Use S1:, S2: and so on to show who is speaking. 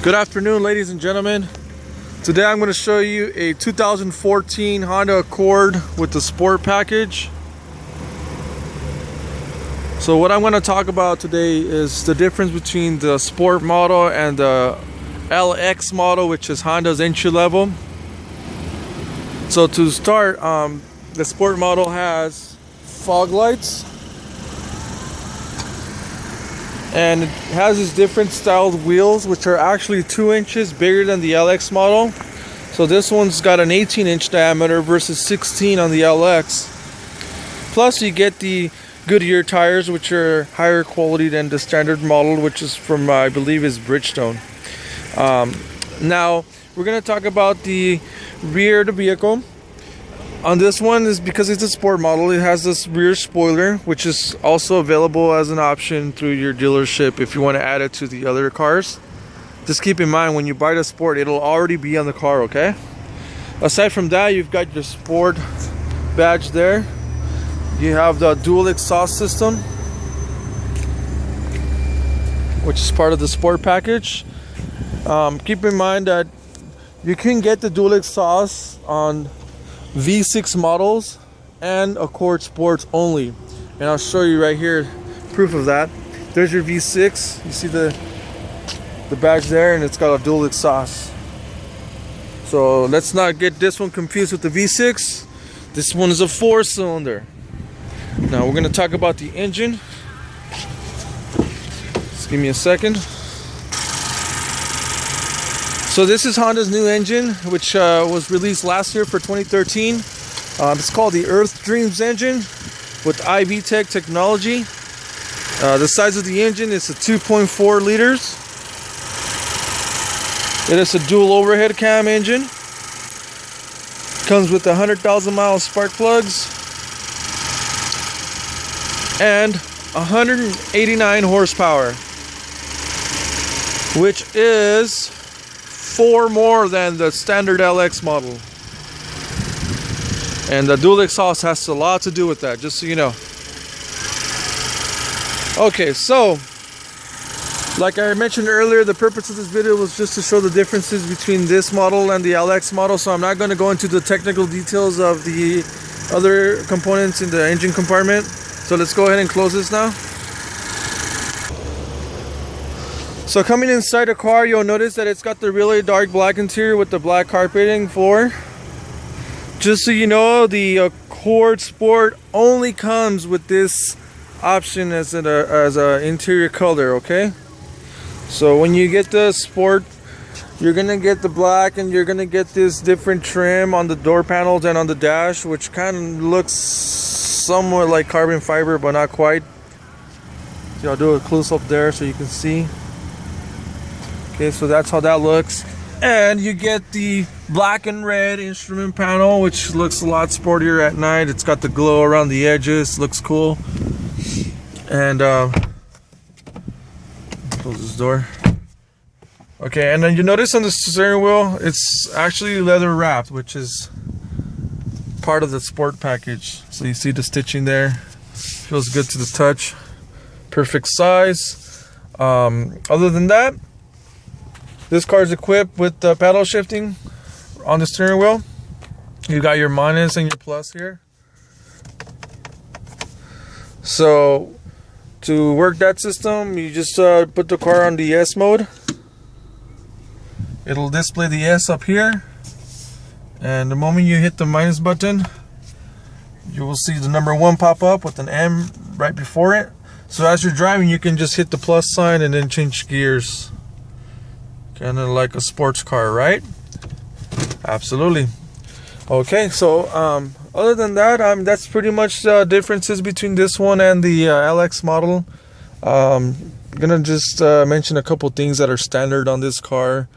S1: Good afternoon, ladies and gentlemen. Today I'm going to show you a 2014 Honda Accord with the Sport package. So what I'm going to talk about today is the difference between the Sport model and the LX model, which is Honda's entry level. So to start, the Sport model has fog lights, and it has these different styled wheels, which are actually 2 inches bigger than the LX model. So this one's got an 18-inch diameter versus 16 on the LX. Plus you get the Goodyear tires, which are higher quality than the standard model, which is from, I believe, is Bridgestone. Now we're going to talk about the rear of the vehicle. On this one, is because it's a Sport model, it has this rear spoiler, which is also available as an option through your dealership if you want to add it to the other cars. Just keep in mind, when you buy the Sport, it'll already be on the car, okay? Aside from that, you've got your Sport badge there. You have the dual exhaust system, which is part of the Sport package. Keep in mind that you can get the dual exhaust on V6 models and Accord Sports only, and I'll show you right here proof of that. There's your V6. You see the badge there, and it's got a dual exhaust. So let's not get this one confused with the V6. This one is a 4-cylinder. Now we're going to talk about the engine. Just give me a second. So this is Honda's new engine, which was released last year for 2013. It's called the Earth Dreams engine with IV-Tech technology. The size of the engine is a 2.4 liters. It is a dual overhead cam engine. Comes with 100,000 mile spark plugs and 189 horsepower, which is 4 more than the standard LX model. And the dual exhaust has a lot to do with that, just so you know. Okay, so like I mentioned earlier, the purpose of this video was just to show the differences between this model and the LX model. So I'm not going to go into the technical details of the other components in the engine compartment. So let's go ahead and close this now. So coming inside the car, you'll notice that it's got the really dark black interior with the black carpeting floor. Just so you know, the Accord Sport only comes with this option as an interior color, okay? So when you get the Sport, you're gonna get the black, and you're gonna get this different trim on the door panels and on the dash, which kind of looks somewhat like carbon fiber, but not quite. So I'll do a close-up there so you can see. Okay, so that's how that looks. And you get the black and red instrument panel, which looks a lot sportier at night. It's got the glow around the edges, looks cool. And close this door. Okay, and then you notice on the steering wheel, it's actually leather wrapped, which is part of the Sport package. So you see the stitching there. Feels good to the touch. Perfect size. Other than that, this car is equipped with paddle shifting on the steering wheel. You got your minus and your plus here. So to work that system, you just put the car on the S mode. It'll display the S up here, and the moment you hit the minus button, you will see the number 1 pop up with an M right before it. So as you're driving, you can just hit the plus sign and then change gears. Kind of like a sports car, right? Absolutely. Okay, so other than that, that's pretty much the differences between this one and the LX model. I'm gonna just mention a couple things that are standard on this car.